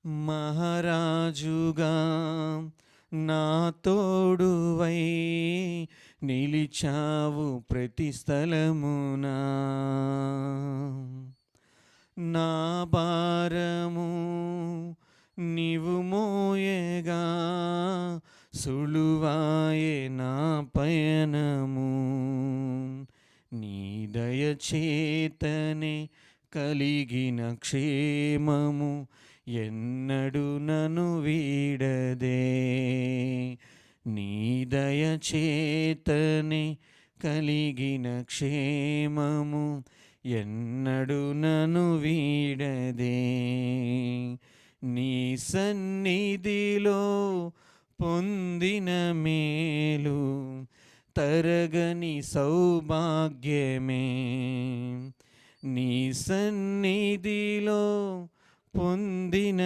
మహారాజుగా నా తోడువై నిలిచావు ప్రతి స్థలమునా. నా భారము నీవు మోయగా సులువాయే నా పయనము. నీ దయచేతనే కలిగిన క్షేమము ఎన్నడు నన్ను వీడదే. నీ దయచేతనే కలిగిన క్షేమము ఎన్నడు నన్ను వీడదే. నీ సన్నిధిలో పొందిన మేలు తరగని సౌభాగ్యమే. నీ సన్నిధిలో పొందిన